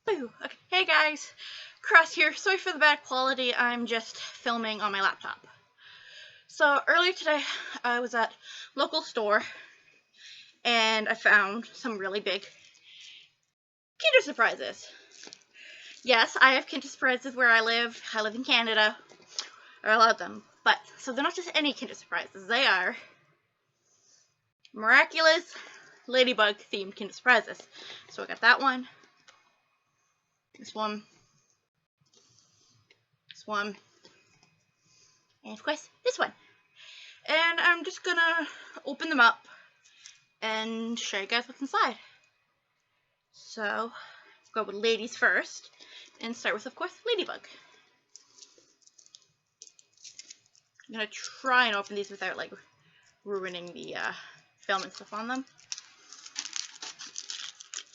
Boo. Okay. Hey guys, Cross here. Sorry for the bad quality. I'm just filming on my laptop. So earlier today, I was at local store and I found some really big Kinder Surprises. Yes, I have Kinder Surprises where I live. I live in Canada. I allowed them. But, so they're not just any Kinder Surprises. They are Miraculous Ladybug themed Kinder Surprises. So I got that one. This one, and of course, this one. And I'm just gonna open them up and show you guys what's inside. So, go with ladies first, and start with, of course, Ladybug. I'm gonna try and open these without, like, ruining the film and stuff on them.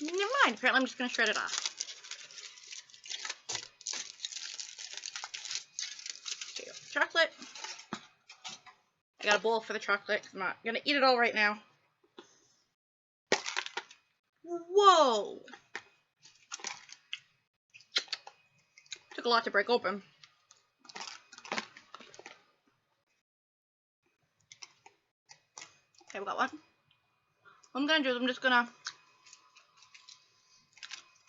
Never mind, apparently I'm just gonna shred it off. Chocolate. I got a bowl for the chocolate because I'm not gonna eat it all right now. Whoa! Took a lot to break open. Okay, we got one. What I'm gonna do is I'm just gonna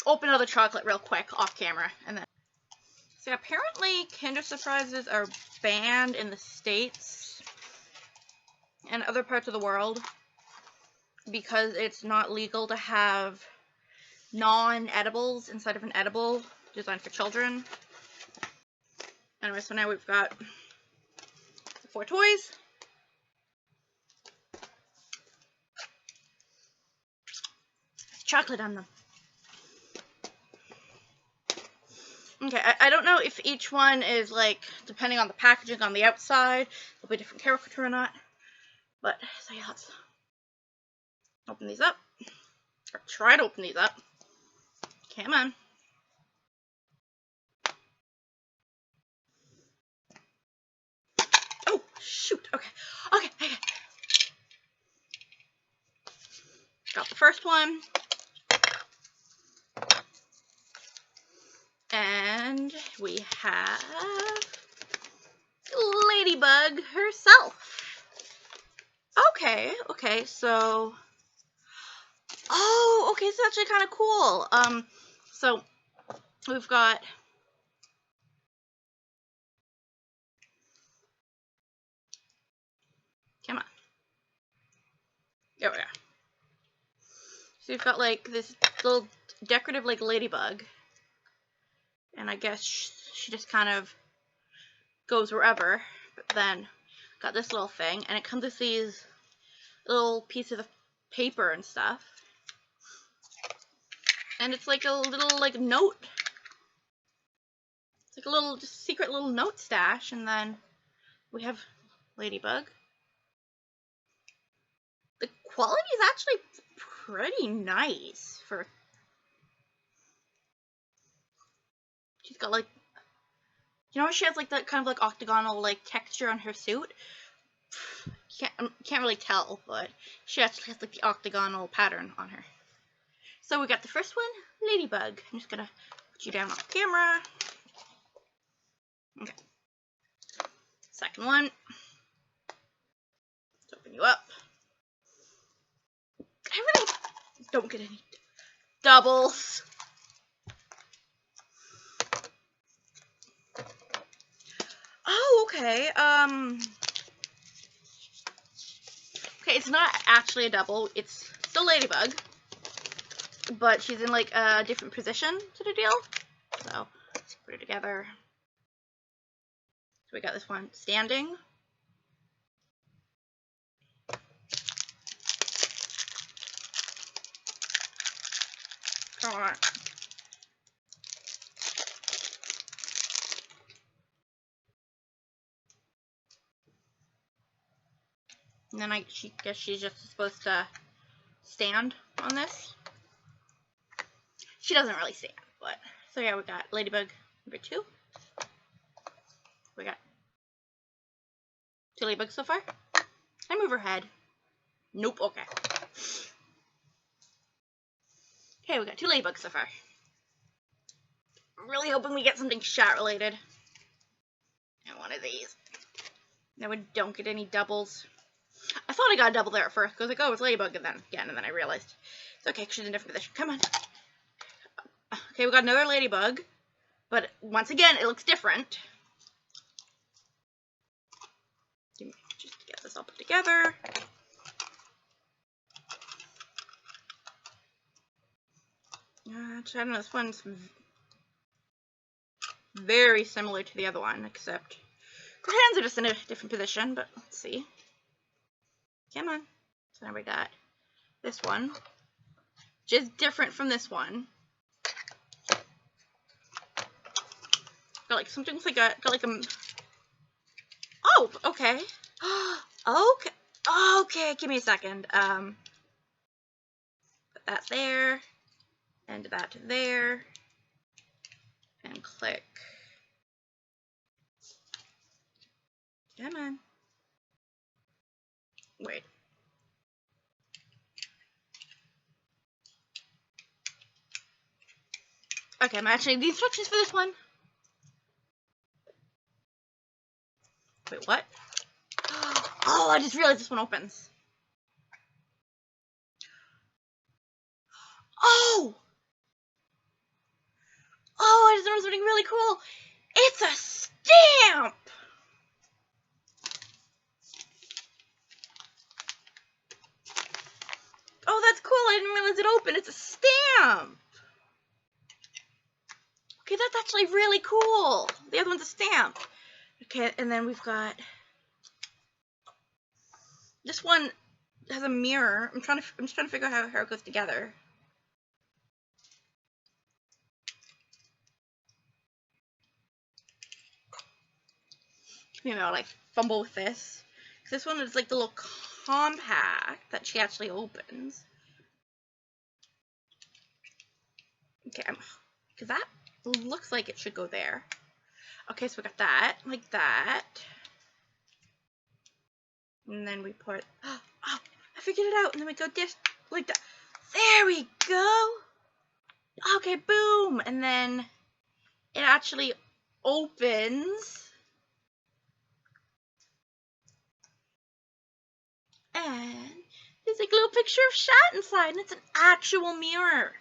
open another chocolate real quick off camera and then. So apparently Kinder Surprises are banned in the States and other parts of the world because it's not legal to have non-edibles inside of an edible designed for children. Anyway, so now we've got the 4 toys. Chocolate on them. Okay, I don't know if each one is, like, depending on the packaging on the outside, there'll be a different character or not. But, so yeah, let's open these up. Or try to open these up. Come on. Oh, shoot. Okay. Okay. Got the first one. And we have Ladybug herself. Okay, so okay, it's actually kind of cool. So we've got come on. There we are. So you've got like this little decorative like ladybug. And I guess she just kind of goes wherever. But then got this little thing, and it comes with these little pieces of paper and stuff. And it's like a little like note. It's like a little just secret little note stash. And then we have Ladybug. The quality is actually pretty nice for. She's got like, you know, she has like that kind of like octagonal like texture on her suit. Can't really tell, but she actually has like the octagonal pattern on her. So we got the first one, Ladybug. I'm just gonna put you down off camera. Okay. Second one. Let's open you up. I really don't get any doubles. Oh, okay. Okay, it's not actually a double. It's still Ladybug, but she's in like a different position to the deal. So let's put it together. So we got this one standing. Come on. And then I guess she's just supposed to stand on this. She doesn't really stand, but so yeah, we got Ladybug number 2. We got 2 Ladybugs so far. Can I move her head? Nope. Okay. Okay, we got 2 Ladybugs so far. really hoping we get something shot related. And one of these. Now we don't get any doubles. I thought I got a double there at first, because I was like, oh, it's Ladybug, and then I realized. It's okay, she's in a different position. Come on. Okay, we got another Ladybug, but once again, it looks different. Just to get this all put together. Actually, I don't know, this one's very similar to the other one, except her hands are just in a different position, but let's see. Come on. So now we got this one, which is different from this one. Got like something like a, oh, okay. Okay. Okay, give me a second. Put that there, and that there, and click. Come on. Wait. Okay, I'm actually the instructions for this one. Wait, what? Oh, I just realized this one opens. Oh! Oh, I just noticed something really cool. It's a stamp! Oh, that's cool. I didn't realize it opened. It's a stamp. Okay, that's actually really cool. The other one's a stamp. Okay, and then we've got this one has a mirror. I'm just trying to figure out how it goes together. Maybe I'll like fumble with this. Cause this one is like the little compact that she actually opens. Okay, cause that looks like it should go there. Okay, so we got that, like that. And then we put, oh, I figured it out. And then we go this, like that. There we go. Okay, boom. And then it actually opens. And there's like a little picture of Shat inside, and it's an actual mirror.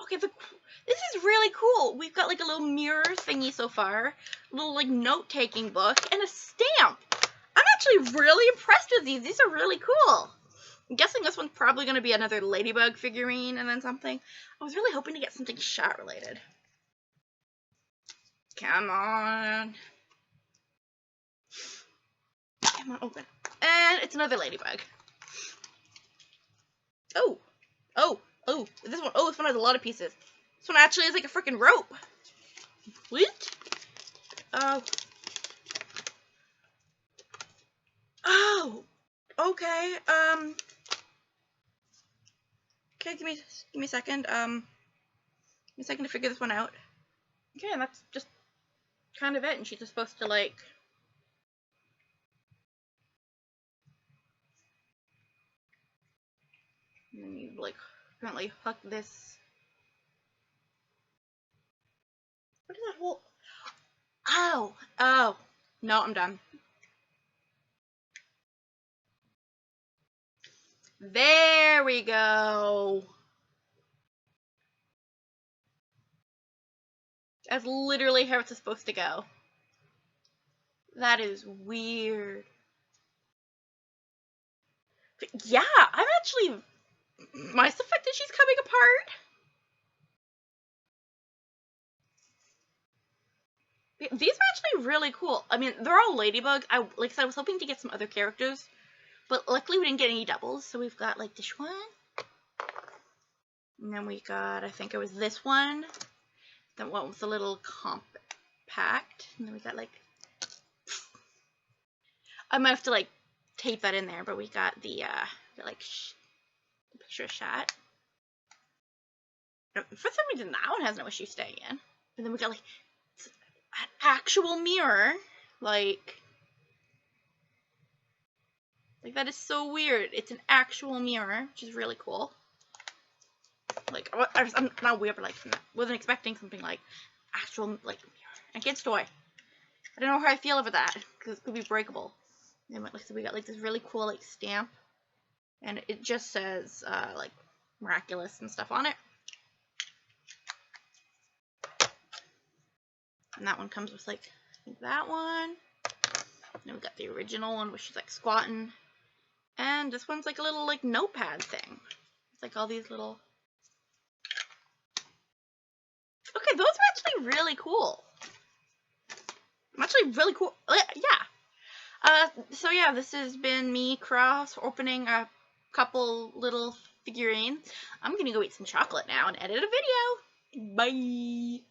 Okay, this is really cool. We've got like a little mirror thingy so far, a little like note-taking book, and a stamp. I'm actually really impressed with these. These are really cool. I'm guessing this one's probably going to be another Ladybug figurine and then something. I was really hoping to get something Shat related. Come on. Come on, open. And it's another Ladybug. Oh. Oh. Oh. This one has a lot of pieces. This one actually is like a freaking rope. What? Oh. Oh. Okay. Okay, give me a second. Give me a second to figure this one out. Okay, and that's just kind of it. And she's just supposed to like and then you like apparently hook this. What is that whole? Ow! Oh no, I'm done. There we go. That's literally how it's supposed to go. That is weird. But yeah, I'm actually. Am I the fact that she's coming apart? These are actually really cool. I mean, they're all Ladybug. Like I said, I was hoping to get some other characters, but luckily we didn't get any doubles. So we've got like this one, and then we got, I think it was this one, then one with a little compact, and then we got like, I might have to like tape that in there, but we got the like the picture of Shat. For some reason, that one has no issue staying in. And then we got like an actual mirror, like that is so weird. It's an actual mirror, which is really cool. Like, I'm not weird, but like, wasn't expecting something like actual, like, a kid's toy. I don't know how I feel about that, because it could be breakable. And like, so we got like this really cool like stamp, and it just says like Miraculous and stuff on it. And that one comes with like, I think that one. And then we got the original one, which is like squatting. And this one's like a little like notepad thing. It's like all these little. Okay, those are actually really cool. Actually really cool. Yeah. So yeah, this has been me opening a couple little figurines. I'm gonna go eat some chocolate now and edit a video. Bye.